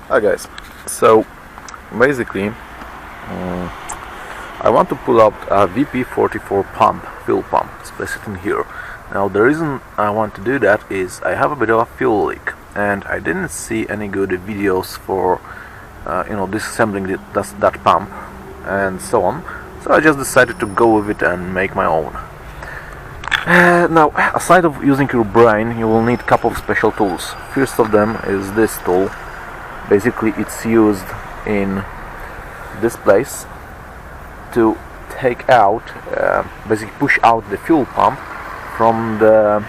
Hi guys, so basically I want to pull out a VP44 pump, fuel pump. It's placed in here. Now the reason I want to do that is I have a bit of a fuel leak and I didn't see any good videos for disassembling that pump and so on, so I just decided to go with it and make my own. Now, aside of using your brain, you will need a couple of special tools. First of them is this tool. Basically it's used in this place to take out, basically push out the fuel pump from the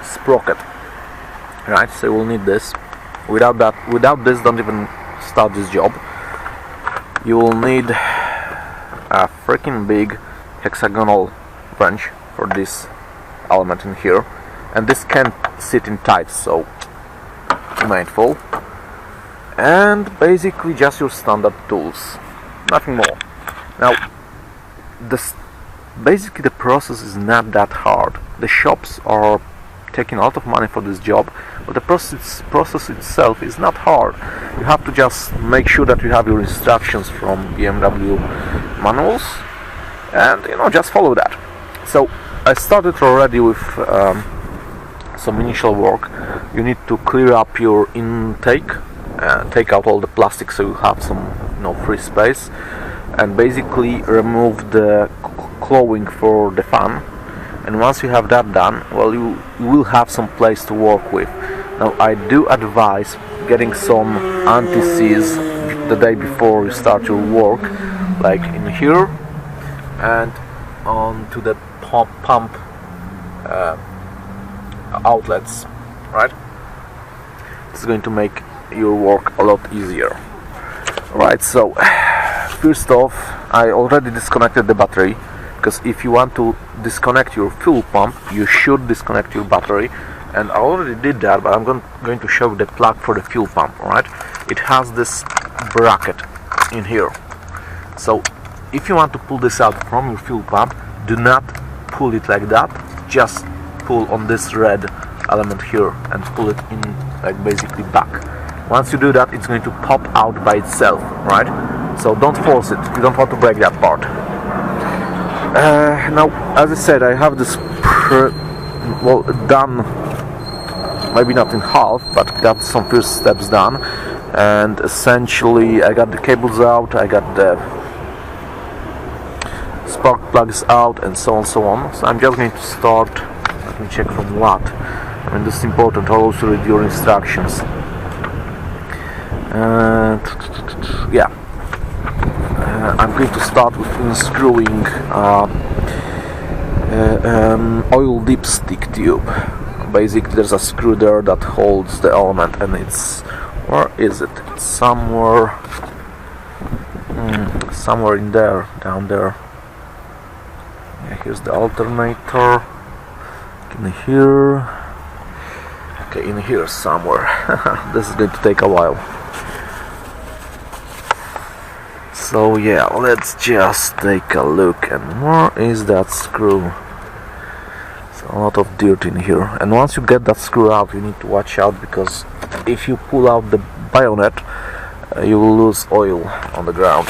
sprocket. Right, so you will need this. Without this, don't even start this job. You will need a freaking big hexagonal wrench for this element in here, and this can't sit in tight, so be mindful. And basically just your standard tools, nothing more. Now, basically the process is not that hard. The shops are taking a lot of money for this job, but the process itself is not hard. You have to just make sure that you have your instructions from BMW manuals, and just follow that. So I started already with some initial work. You need to clear up your intake, take out all the plastic so you have some free space, and basically remove the clothing for the fan. And once you have that done, well, you will have some place to work with. Now I do advise getting some anti-seize the day before you start your work, like in here and onto the pump outlets, right? It's going to make your work a lot easier. Right, so first off, I already disconnected the battery, because if you want to disconnect your fuel pump, you should disconnect your battery, and I already did that, but I'm going to show you the plug for the fuel pump. Right, it has this bracket in here. So if you want to pull this out from your fuel pump, do not pull it like that, just pull on this red element here and pull it in, like basically back. Once you do that, it's going to pop out by itself, right? So don't force it, you don't want to break that part. Now, as I said, I have this done, maybe not in half, but got some first steps done, and essentially I got the cables out, I got the spark plugs out, and so on. So I'm just going to start. Let me check from what. I mean, this is important. I'll also read your instructions. Yeah, I'm going to start with unscrewing oil dipstick tube. Basically, there's a screw there that holds the element, and it's, where is it? It's somewhere in there, down there. Yeah, here's the alternator. In here. Okay, in here somewhere. This is going to take a while. So yeah, let's just take a look. And where is that screw? There's a lot of dirt in here. And once you get that screw out, you need to watch out, because if you pull out the bayonet, you will lose oil on the ground.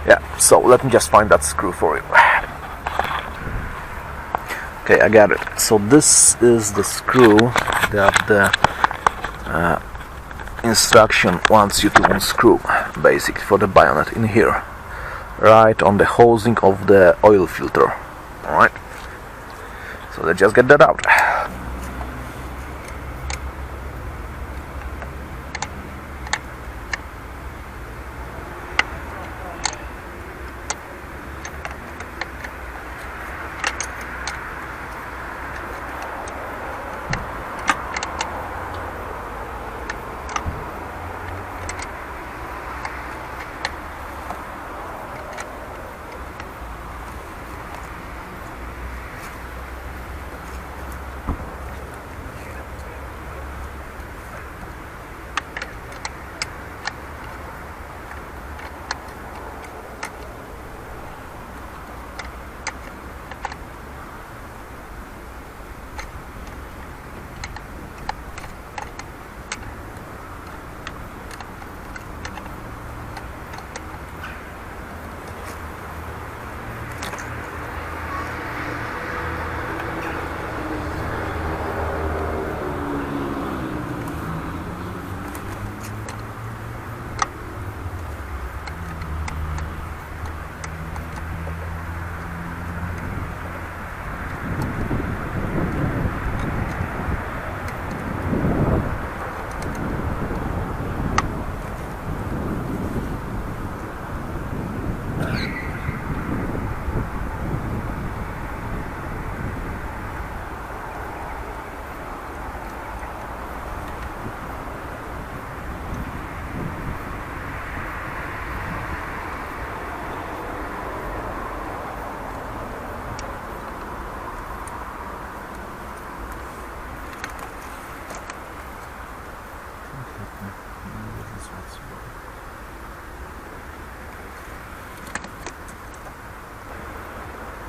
Yeah, so let me just find that screw for you. Okay, I got it. So this is the screw that the instruction wants you to unscrew, basically, for the bayonet in here, right on the housing of the oil filter. Alright, so let's just get that out.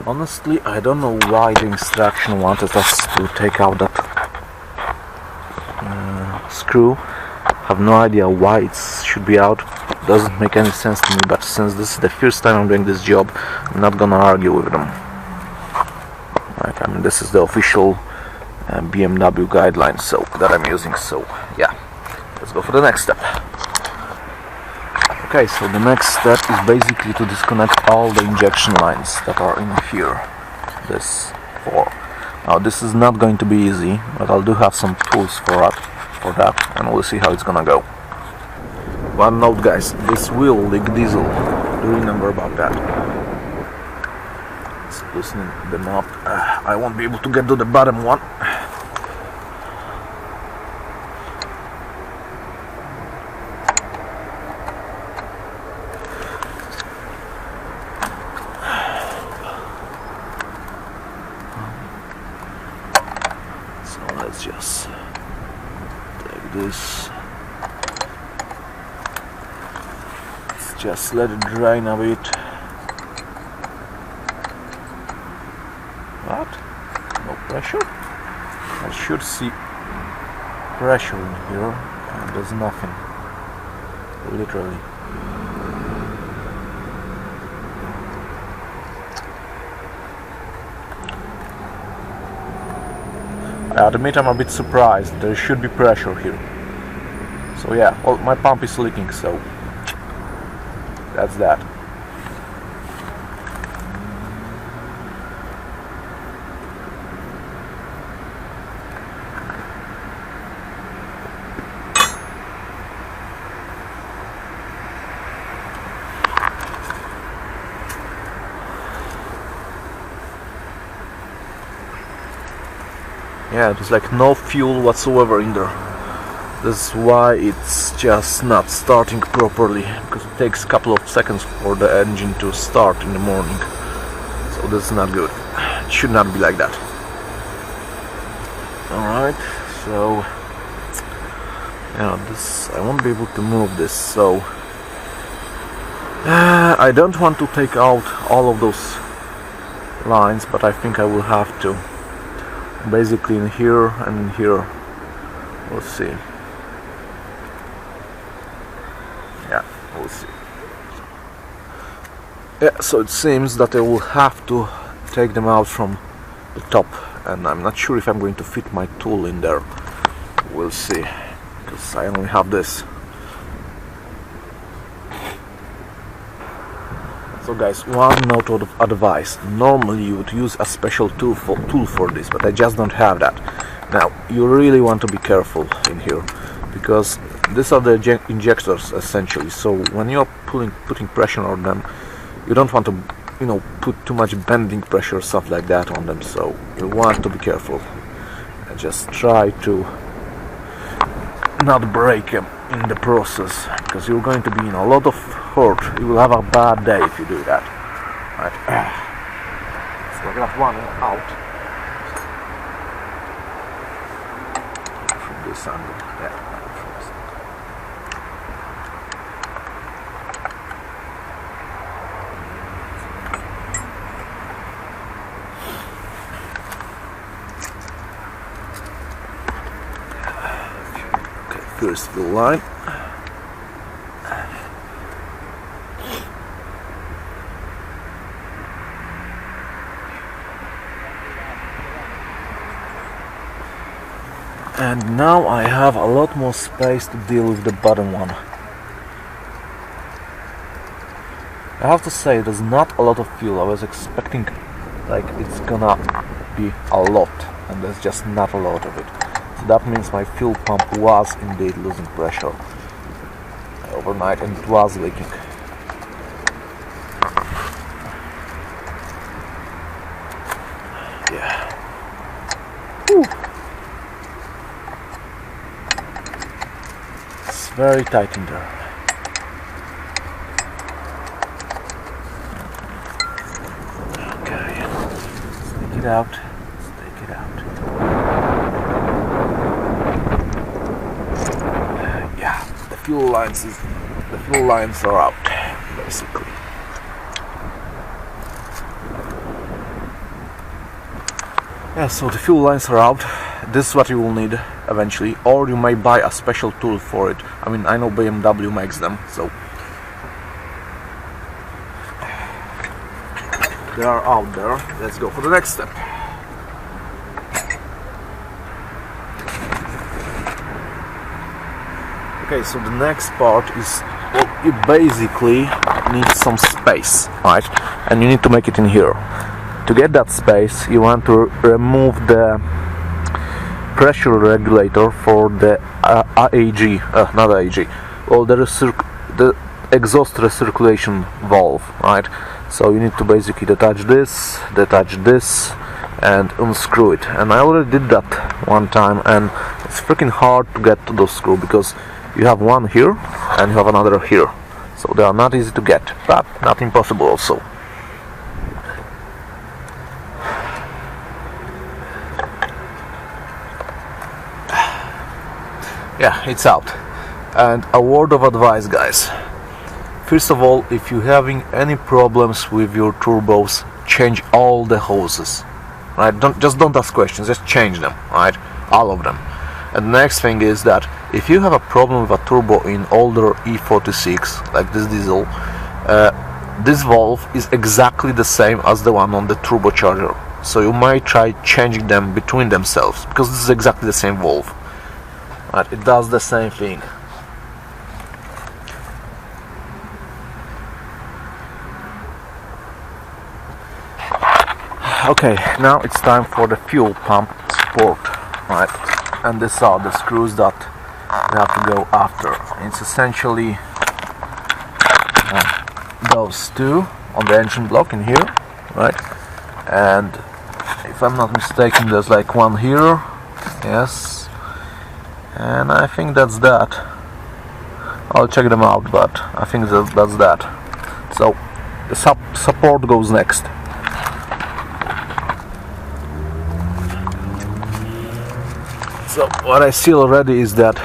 Honestly, I don't know why the instruction wanted us to take out that screw. I have no idea why it should be out. Doesn't make any sense to me, but since this is the first time I'm doing this job, I'm not gonna argue with them. Like, I mean, this is the official BMW guidelines so that I'm using, so yeah, let's go for the next step. Okay, so the next step is basically to disconnect all the injection lines that are in here. This four. Now this is not going to be easy, but I'll do have some tools for that, and we'll see how it's gonna go. One note, guys, this will leak diesel. Do remember about that. Let's loosen them up. I won't be able to get to the bottom one. Let's just take this. Let's just let it drain a bit. What? No pressure? I should see pressure in here, and there's nothing. Literally. I admit I'm a bit surprised. There should be pressure here. So yeah, well, my pump is leaking, so that's that. Yeah, there's like no fuel whatsoever in there. That's why it's just not starting properly, because it takes a couple of seconds for the engine to start in the morning. So that's not good. It should not be like that. Alright, so yeah, this I won't be able to move this, so I don't want to take out all of those lines, but I think I will have to. Basically in here and in here. We'll see. Yeah, we'll see. Yeah, so it seems that I will have to take them out from the top, and I'm not sure if I'm going to fit my tool in there. We'll see, because I only have this. So guys, one note of advice. Normally you would use a special tool for this, but I just don't have that. Now, you really want to be careful in here, because these are the injectors essentially, so when you're putting pressure on them, you don't want to, you know, put too much bending pressure, stuff like that on them, so you want to be careful. And just try to not break them in the process, because you're going to be in a lot of hurt. You will have a bad day if you do that. Right. So I got one out from this angle. Yeah. Okay, first fill line. And now I have a lot more space to deal with the bottom one. I have to say, there's not a lot of fuel. I was expecting like it's gonna be a lot, and there's just not a lot of it. So that means my fuel pump was indeed losing pressure overnight, and it was leaking. Yeah. Whew. It's very tight in there. Okay, let's take it out. Let's take it out. Yeah, the fuel lines are out, basically. Yeah, so the fuel lines are out. This is what you will need eventually, or you may buy a special tool for it. I mean, I know BMW makes them, so they are out there. Let's go for the next step. Okay, so the next part is, well, you basically need some space, right? And you need to make it in here. To get that space, you want to remove the pressure regulator for the AEG, not AEG, well, the exhaust recirculation valve, right? So you need to basically detach this, and unscrew it. And I already did that one time, and it's freaking hard to get to those screws because you have one here and you have another here. So they are not easy to get, but not impossible also. Yeah, it's out. And a word of advice, guys. First of all, if you're having any problems with your turbos, change all the hoses. Right? Don't ask questions, just change them, right? All of them. And the next thing is that if you have a problem with a turbo in older E46, like this diesel, this valve is exactly the same as the one on the turbocharger. So you might try changing them between themselves, because this is exactly the same valve. Right, it does the same thing. Okay, now it's time for the fuel pump support, right? And these are the screws that you have to go after. It's essentially those two on the engine block in here, right? And if I'm not mistaken, there's like one here, yes. And I think that's that. I'll check them out, but I think that's that. So the support goes next. So what I see already is that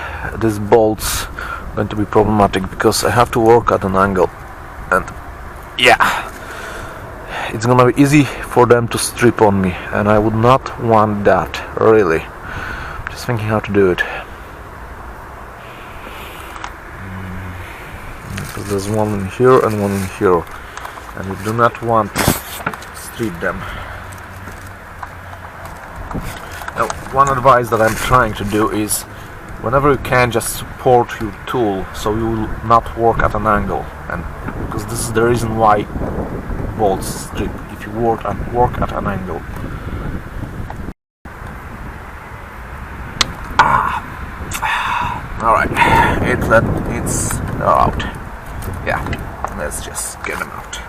this bolt's going to be problematic because I have to work at an angle, and yeah, it's gonna be easy for them to strip on me, and I would not want that, really. Just thinking how to do it. Because there's one in here and one in here, and we do not want to strip them. Now, one advice that I'm trying to do is, whenever you can, just support your tool so you will not work at an angle, and because this is the reason why bolts strip, if you work at an angle. Alright, it's out. Yeah, let's just get them out.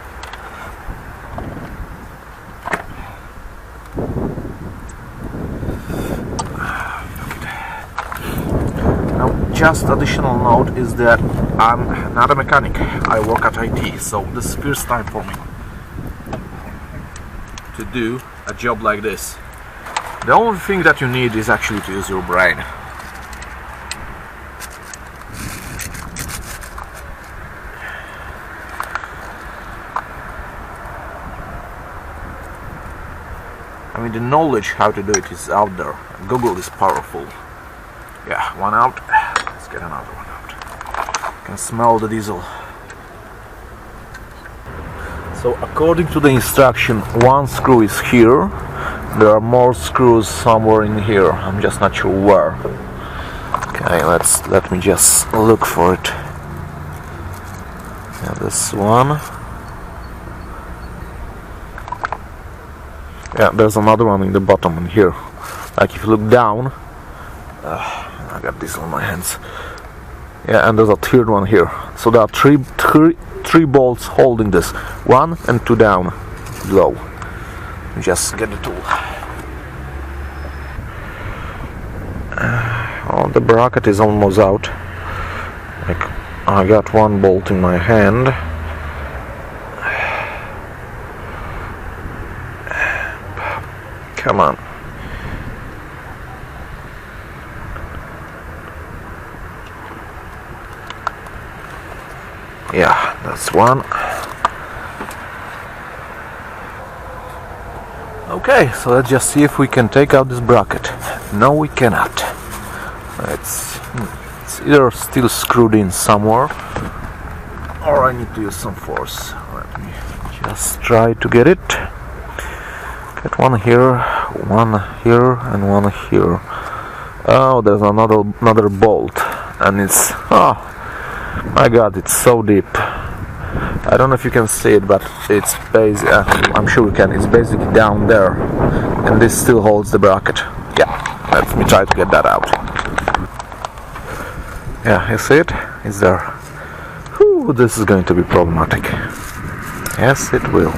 Now, just additional note is that I'm not a mechanic. I work at IT, so this is the first time for me to do a job like this. The only thing that you need is actually to use your brain. I mean, the knowledge how to do it is out there. Google is powerful. Yeah, one out. Let's get another one out. You can smell the diesel. So according to the instruction, one screw is here. There are more screws somewhere in here. I'm just not sure where. Okay, let me just look for it. Yeah, this one. Yeah, there's another one in the bottom in here. Like if you look down, I got this on my hands. Yeah, and there's a third one here. So there are three bolts holding this. One and two down, below. Just get the tool. Oh, the bracket is almost out. Like, I got one bolt in my hand. Come on. Yeah, that's one. Okay, so let's just see if we can take out this bracket. No, we cannot. It's either still screwed in somewhere, or I need to use some force. Let me just try to get it. Get one here, and one here. Oh, there's another bolt, and it's, oh my god, it's so deep. I don't know if you can see it, but it's I'm sure you can. It's basically down there, and this still holds the bracket. Yeah, let me try to get that out. Yeah, you see it? It's there. Whew, this is going to be problematic. Yes, it will.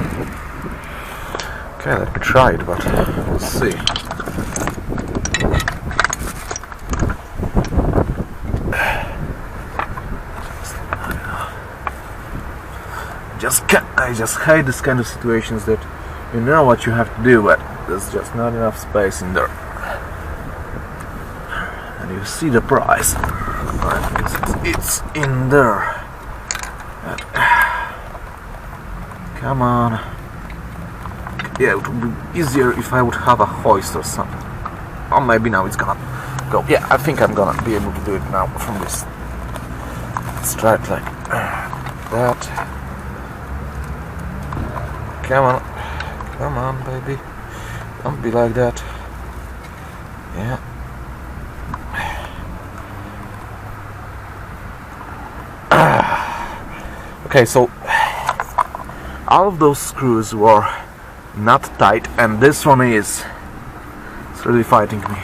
Okay, let me try it, but we'll see. I just hate this kind of situations that you know what you have to do, but there's just not enough space in there. And you see the price. It's in there. But, come on. Yeah, it would be easier if I would have a hoist or something. Or maybe now it's gonna go. Yeah, I think I'm gonna be able to do it now from this. Let's try it like that. Come on, baby. Don't be like that. Yeah. Okay, so all of those screws were not tight, and this one is. It's really fighting me.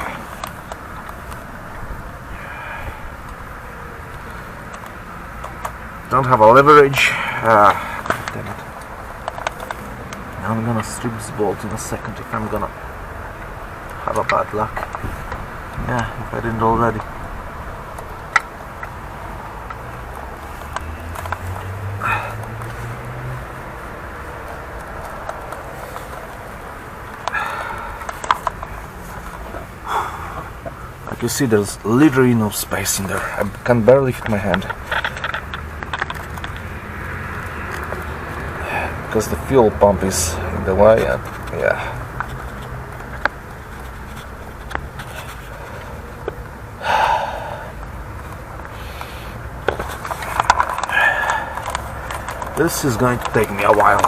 Don't have a leverage. Damn it. I'm gonna strip this bolt in a second if I'm gonna have a bad luck. Yeah, if I didn't already. Like you see, there's literally no space in there. I can barely fit my hand. Because the fuel pump is in the way, and yeah. This is going to take me a while.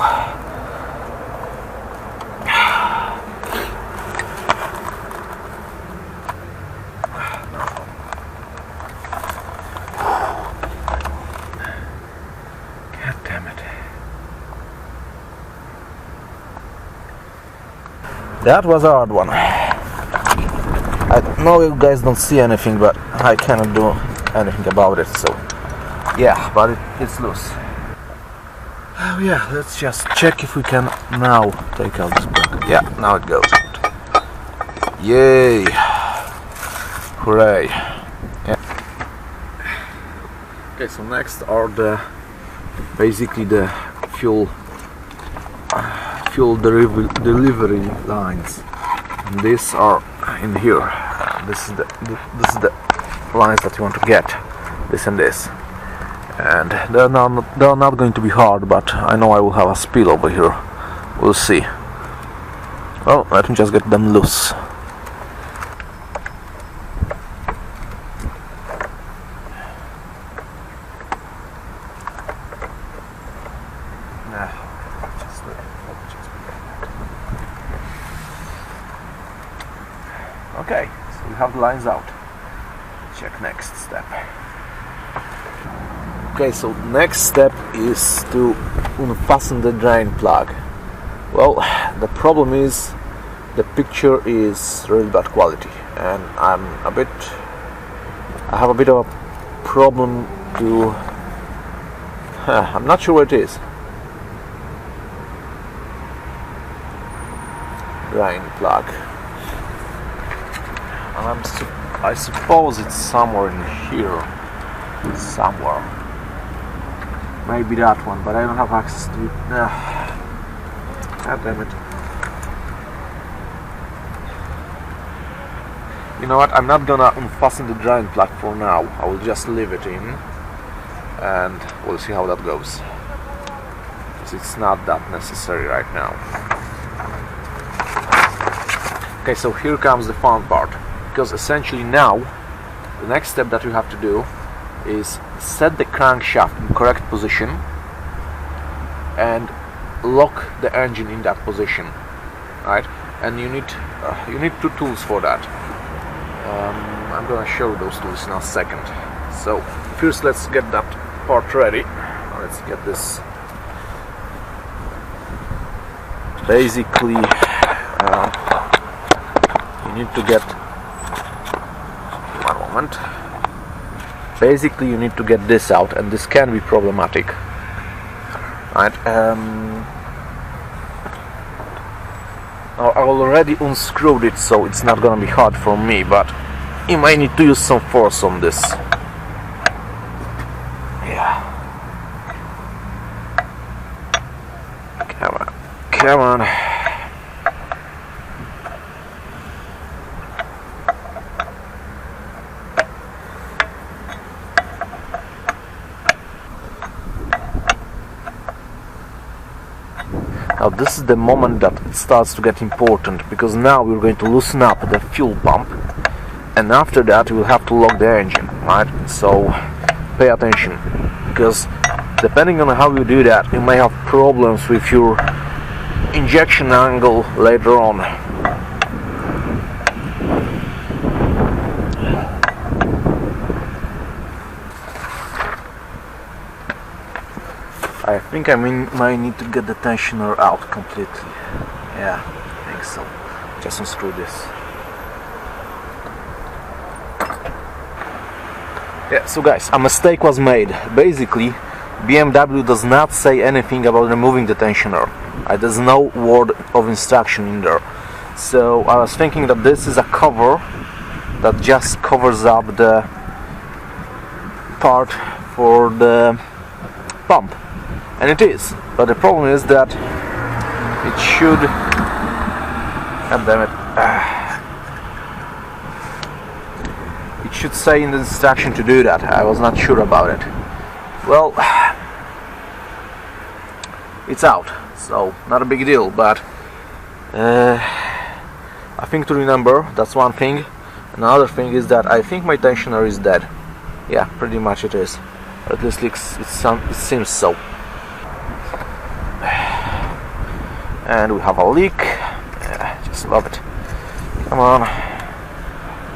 God damn it. That was a hard one. I know you guys don't see anything, but I cannot do anything about it, so yeah, but it's loose. Oh yeah, let's just check if we can now take out this bracket. Yeah, now it goes out. Yay! Hooray! Yeah. Okay, so next are basically the fuel delivery lines. And these are in here. This is the lines that you want to get. This and this. And they're not going to be hard, but I know I will have a spill over here. We'll see. Well, let me just get them loose. Okay, so we have the lines out. Check next step. Okay, so next step is to unfasten the drain plug. Well, the problem is the picture is really bad quality, and I have a bit of a problem to. I'm not sure what it is. Drain plug. And I suppose it's somewhere in here. Somewhere. Maybe that one, but I don't have access to it. God damn it. You know what, I'm not gonna unfasten the drain plug for now. I will just leave it in and we'll see how that goes. Because it's not that necessary right now. Okay, so here comes the fun part, because essentially now the next step that you have to do is set the crankshaft in correct position and lock the engine in that position, right? And you need two tools for that. I'm gonna show those tools in a second. So first let's get that part ready. Let's get this. Basically you need to get one moment. Basically you need to get this out, and this can be problematic, right? I already unscrewed it, so it's not gonna be hard for me, but you might need to use some force on this. Yeah. Come on. Now this is the moment that it starts to get important, because now we're going to loosen up the fuel pump, and after that we'll have to lock the engine, right? So pay attention, because depending on how you do that, you may have problems with your injection angle later on. I think I might need to get the tensioner out completely. Yeah, I think so. Just unscrew this. Yeah, so guys, a mistake was made. Basically, BMW does not say anything about removing the tensioner. There's no word of instruction in there. So I was thinking that this is a cover that just covers up the part for the pump. And it is, but the problem is that it should, god damn it, it should say in the instruction to do that. I was not sure about it. Well, it's out, so not a big deal, but I think to remember, that's one thing. Another thing is that I think my tensioner is dead. Yeah, pretty much it is, or at least it seems so. And we have a leak. Yeah, just love it. Come on,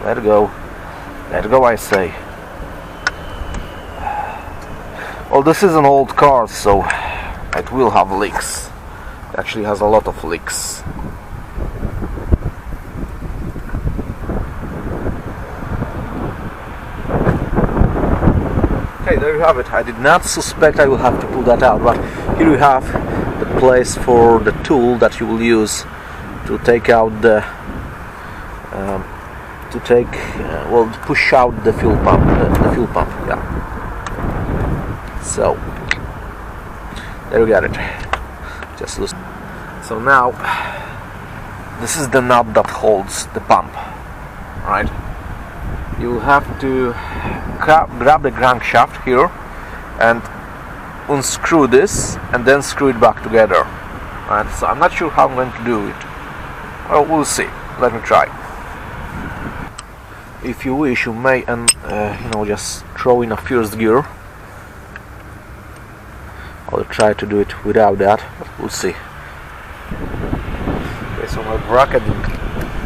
let it go, I say. Well, this is an old car, so it will have leaks. It actually has a lot of leaks. Okay, there you have it. I did not suspect I will have to pull that out, but here we have the place for the tool that you will use to take out the to push out the fuel pump, yeah. So there you got it. Just loosen. So now this is the knob that holds the pump, right? You will have to grab the crankshaft here and unscrew this and then screw it back together, right? So I'm not sure how I'm going to do it. Well, we'll see. Let me try. If you wish, you may just throw in a first gear. I'll try to do it without that, but we'll see. Okay, so my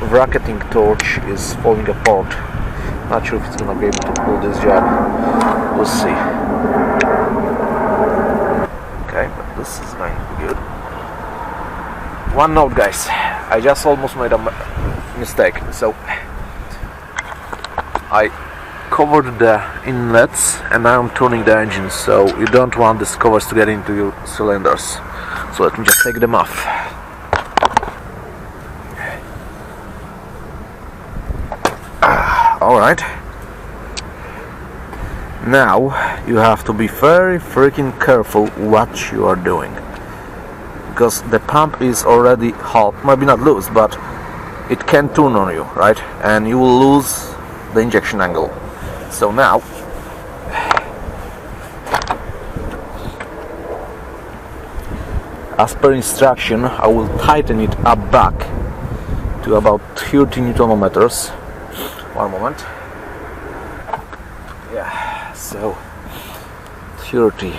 bracketing torch is falling apart. Not sure if it's gonna be able to pull this job. We'll see. Okay, but this is going to be good. One note, guys, I just almost made a mistake. So I covered the inlets and now I'm turning the engine, so you don't want these covers to get into your cylinders. So let me just take them off. Alright. Now you have to be very freaking careful what you are doing, because the pump is already hot, maybe not loose, but it can turn on you, right? And you will lose the injection angle. So now as per instruction, I will tighten it up back to about 30 Newton meters. One moment. Yeah, so 30.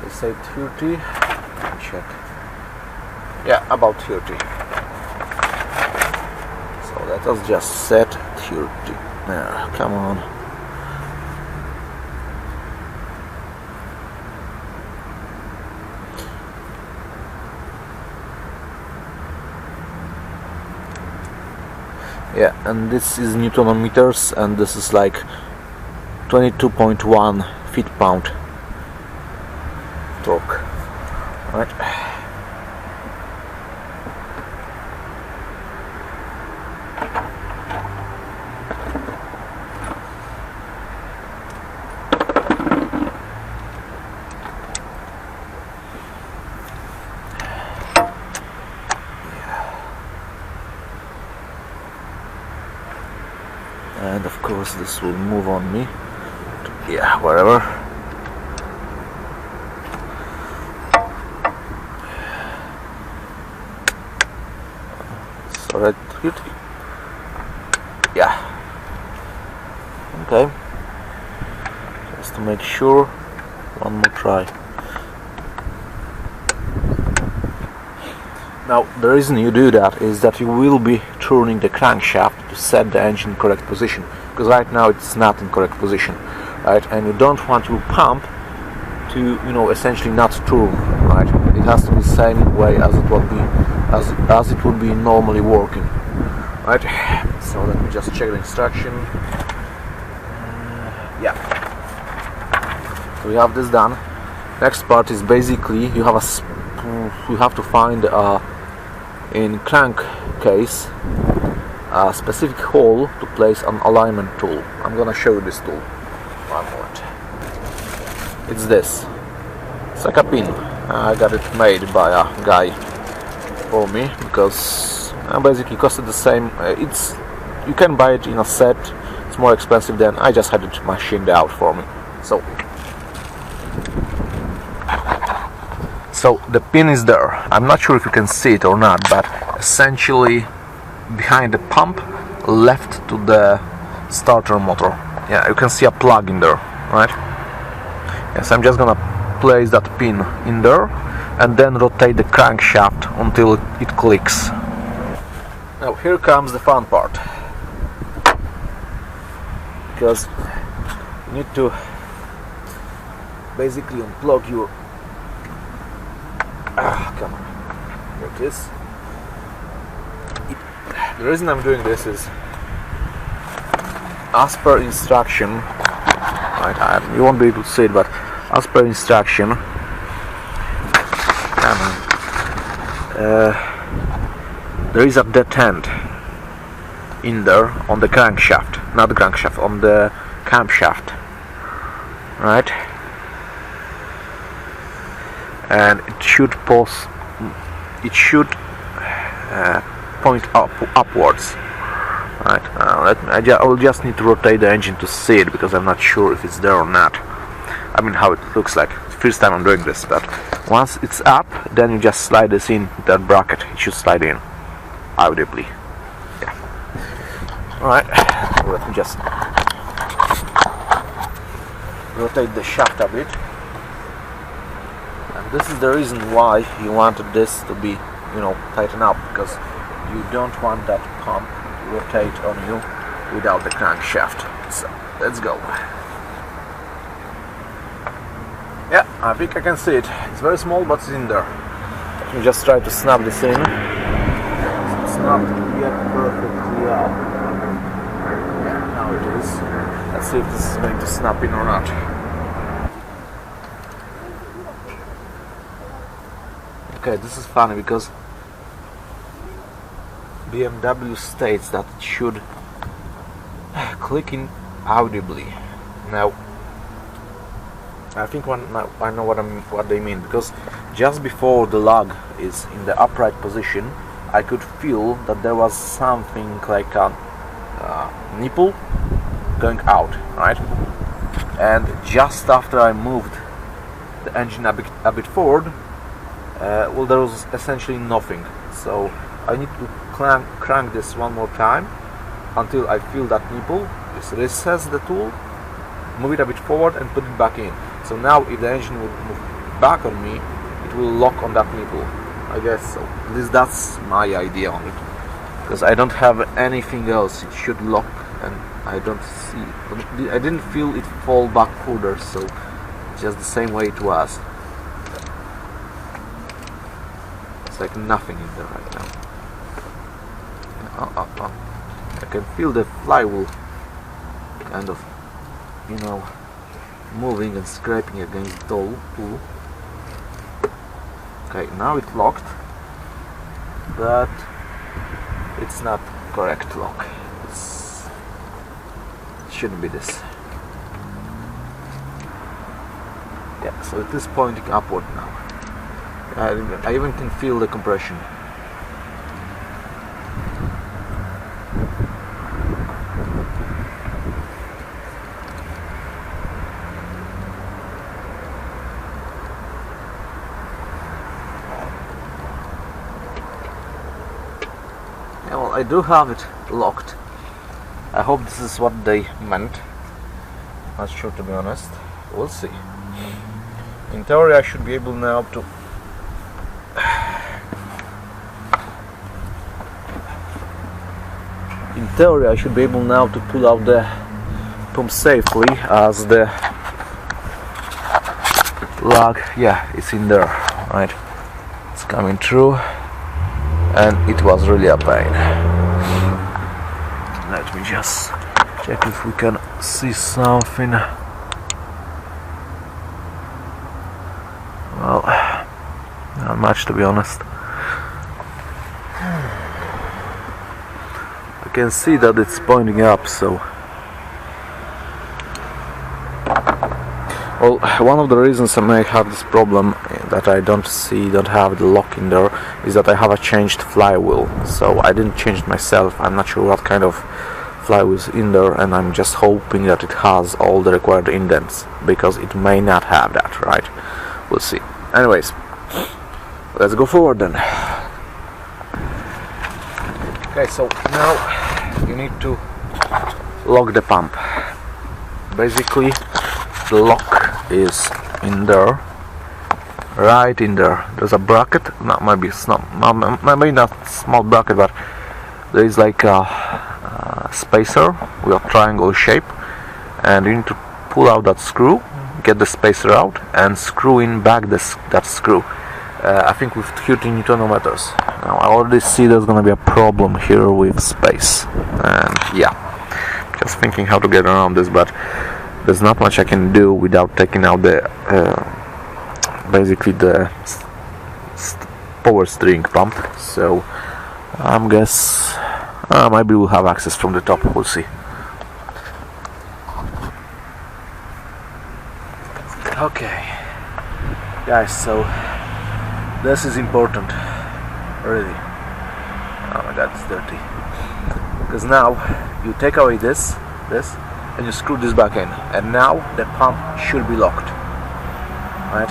They say 30. Check. Yeah, about 30. So let us just set 30. There, come on. Yeah, and this is Newton meters, and this is like 22.1 feet-pound torque. Right. And of course this will move on me, yeah, wherever. So that hit, yeah, okay, just to make sure, one more try. Now the reason you do that is that you will be turning the crankshaft to set the engine in correct position, because right now it's not in correct position, right? And you don't want your pump to, you know, essentially not turn, right? It has to be the same way as it would be, as it would be normally working, right? So let me just check the instruction. Yeah. So we have this done. Next part is basically you have to find in crankcase a specific hole to place an alignment tool. I'm gonna show you this tool. One moment. It's this. It's like a pin. I got it made by a guy for me because basically costed the same. You can buy it in a set. It's more expensive than I just had it machined out for me. So the pin is there. I'm not sure if you can see it or not, but essentially behind the pump, left to the starter motor. Yeah, you can see a plug in there, right? Yes, I'm just gonna place that pin in there and then rotate the crankshaft until it clicks. Now here comes the fun part, because you need to basically unplug your come on, here it is. The reason I'm doing this is, as per instruction, right, you won't be able to see it, but as per instruction, there is a detent in there on the crankshaft, not the crankshaft, on the camshaft, right? And it should point upwards, right? I will just need to rotate the engine to see it, because I'm not sure if it's there or not. I mean, how it looks like. It's the first time I'm doing this, but once it's up, then you just slide this in that bracket. It should slide in audibly. Yeah. All right. So let me just rotate the shaft a bit. And this is the reason why you wanted this to be, you know, tightened up, because you don't want that pump to rotate on you without the crankshaft. So let's go. Yeah, I think I can see it. It's very small, but it's in there. Let me just try to snap this in. It's not yet perfectly up. Yeah, now it is. Let's see if this is going to snap in or not. Okay, this is funny because BMW states that it should click in audibly. Now, I think I know what they mean, because just before the lug is in the upright position, I could feel that there was something like a nipple going out, right? And just after I moved the engine a bit forward, well, there was essentially nothing. so I need to crank this one more time until I feel that nipple. Just recess the tool, move it a bit forward and put it back in. So now if the engine would move back on me, it will lock on that nipple, I guess so. At least that's my idea on it, because I don't have anything else. It should lock, and I didn't feel it fall back further, so just the same way it was. It's like nothing in there right now. I can feel the flywheel kind of, you know, moving and scraping against the tool. Okay, now it's locked, but it's not correct lock. It shouldn't be this. Yeah, so it is pointing upward now. I even can feel the compression. Yeah, well, I do have it locked. I hope this is what they meant. Not sure, to be honest. We'll see. In theory, I should be able now to pull out the pump safely, as the lug, yeah, it's in there, right? It's coming through, and it was really a pain. Let me just check if we can see something. Well, not much, to be honest. I can see that it's pointing up, so. Well, one of the reasons I may have this problem that I don't have the lock in there is that I have a changed flywheel. So I didn't change it myself. I'm not sure what kind of flywheel is in there, and I'm just hoping that it has all the required indents, because it may not have that, right? We'll see. Anyways, let's go forward then. Okay, so now you need to lock the pump. Basically, the lock is in there, right in there. There's a bracket, maybe not small bracket, but there is like a spacer with a triangle shape, and you need to pull out that screw, get the spacer out, and screw in back that screw. I think with 30 Newton meters. Now I already see there's gonna be a problem here with space, and yeah, just thinking how to get around this, but there's not much I can do without taking out the basically the power steering pump. So I guess maybe we'll have access from the top. We'll see. Okay, guys, so this is important, really. Oh my god, it's dirty. Because now you take away this, and you screw this back in, and now the pump should be locked, right?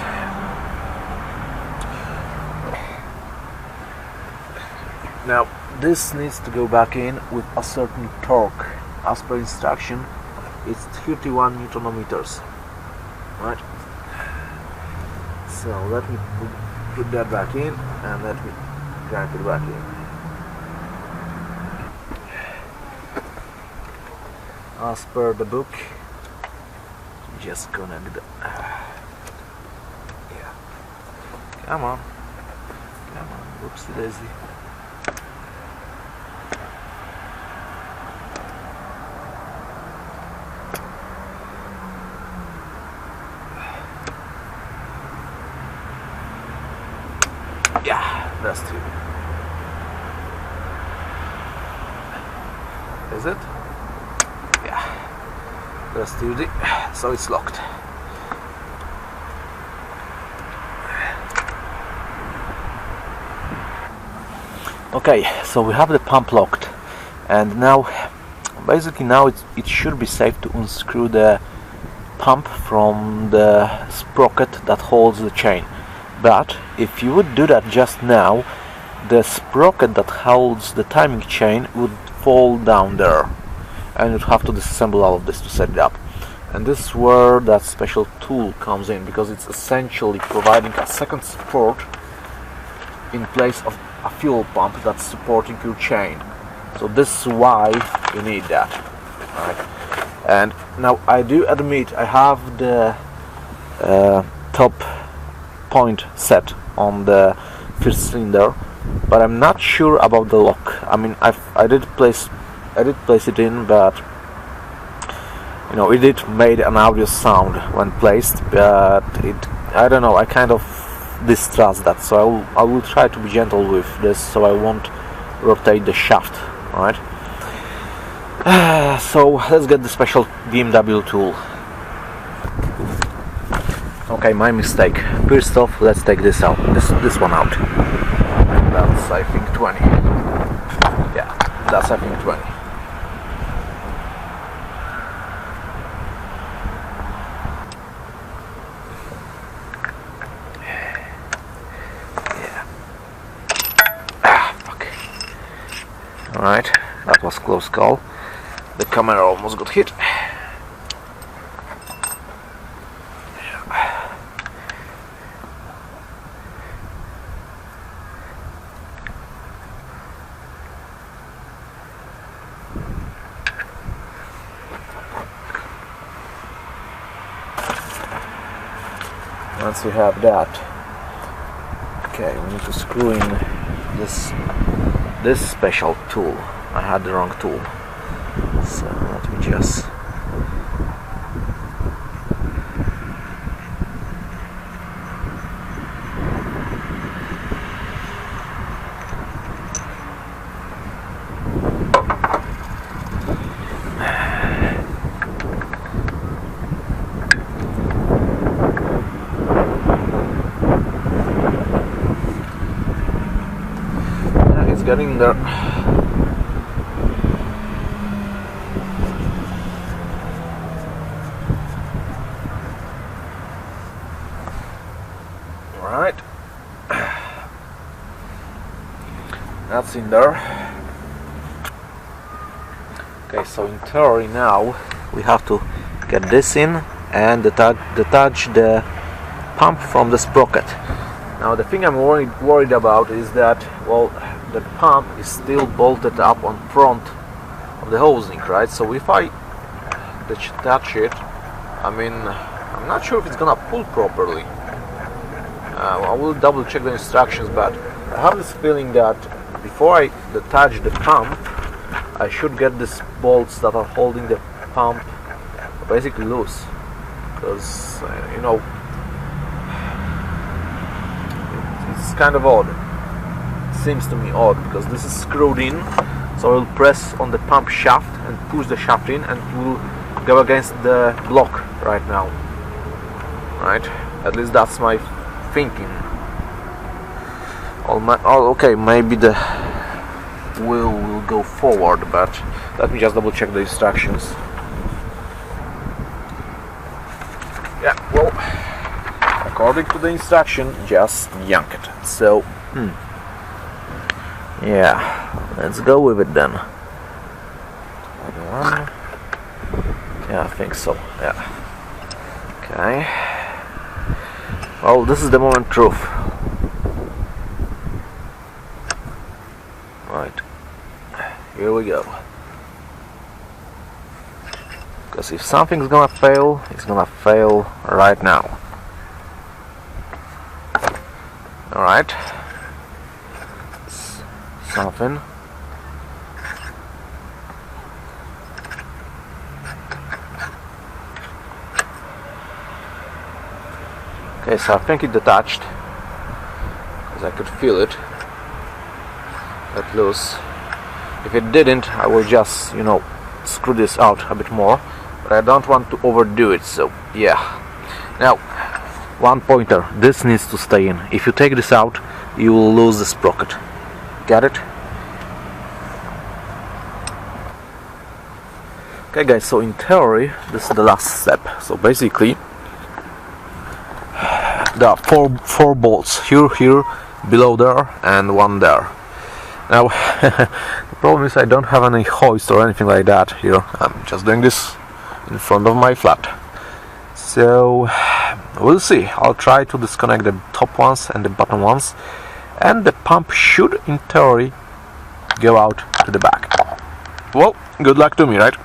Now this needs to go back in with a certain torque. As per instruction, it's 31 Newton meters, right? So let me put that back in, and let me crank it back in. As per the book, just connect the yeah. Come on, whoopsie daisy. Yeah, that's two. Is it? Yeah, that's 2D, so it's locked. Okay, so we have the pump locked, and now basically it should be safe to unscrew the pump from the sprocket that holds the chain. But if you would do that just now, the sprocket that holds the timing chain would fall down there, and you'd have to disassemble all of this to set it up. And this is where that special tool comes in, because it's essentially providing a second support in place of a fuel pump that's supporting your chain. So this is why you need that, right? And now I do admit I have the top point set on the first cylinder, but I'm not sure about the lock. I mean, I did place it in, but you know, it did made an audio sound when placed, but I don't know, I kind of distrust that, so I will try to be gentle with this so I won't rotate the shaft, right? So let's get the special BMW tool. Okay, my mistake. First off, let's take this out, this one out. That's I think 20. Yeah, that's I think 20. Alright, that was close call. The camera almost got hit. Once we have that, okay, we need to screw in this special tool. I had the wrong tool, so let me just getting there. Alright, that's in there. Okay, so in theory now we have to get this in and detach the pump from the sprocket. Now the thing I'm worried about is that, well, the pump is still bolted up on front of the housing, right? So if I detach it, I mean, I'm not sure if it's gonna pull properly. I will double check the instructions, but I have this feeling that before I detach the pump, I should get these bolts that are holding the pump basically loose, because you know, it's kind of odd. Seems to me odd, because this is screwed in, so I will press on the pump shaft and push the shaft in, and it will go against the block right now, right? At least that's my thinking. Okay, maybe the wheel will go forward, but let me just double check the instructions. Yeah, well, according to the instruction, just yank it. So yeah, let's go with it then. 21. Yeah, I think so. Yeah. Okay. Well, this is the moment truth. Right. Here we go. Because if something's gonna fail, it's gonna fail right now. Alright. Something. Okay, so I think it detached, because I could feel it let loose. If it didn't, I will just, you know, screw this out a bit more, but I don't want to overdo it, so yeah. Now, one pointer, this needs to stay in. If you take this out, you will lose the sprocket. Got it? Okay guys, so in theory, this is the last step. So basically, there are four bolts, here, below there and one there. Now the problem is I don't have any hoist or anything like that here. I'm just doing this in front of my flat. So we'll see. I'll try to disconnect the top ones and the bottom ones, and the pump should in theory go out to the back. Well, good luck to me, right?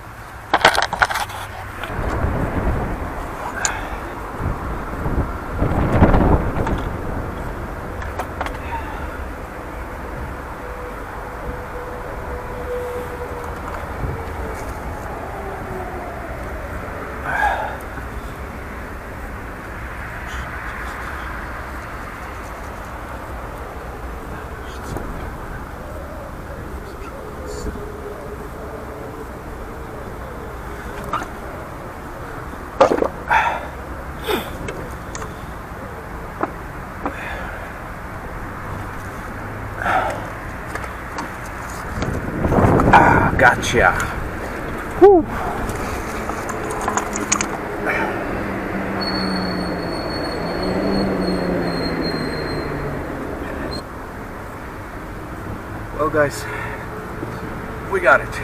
Gotcha. Whew. Well guys, we got it.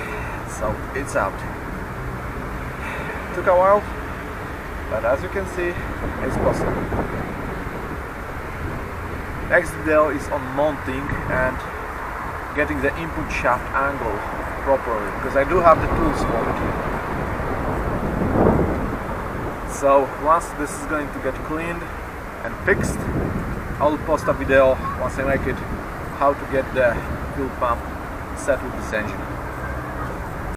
So it's out. Took a while, but as you can see, it's possible. Next deal is on mounting and getting the input shaft angle properly, because I do have the tools for it. So once this is going to get cleaned and fixed, I'll post a video once I make it how to get the fuel pump set with this engine.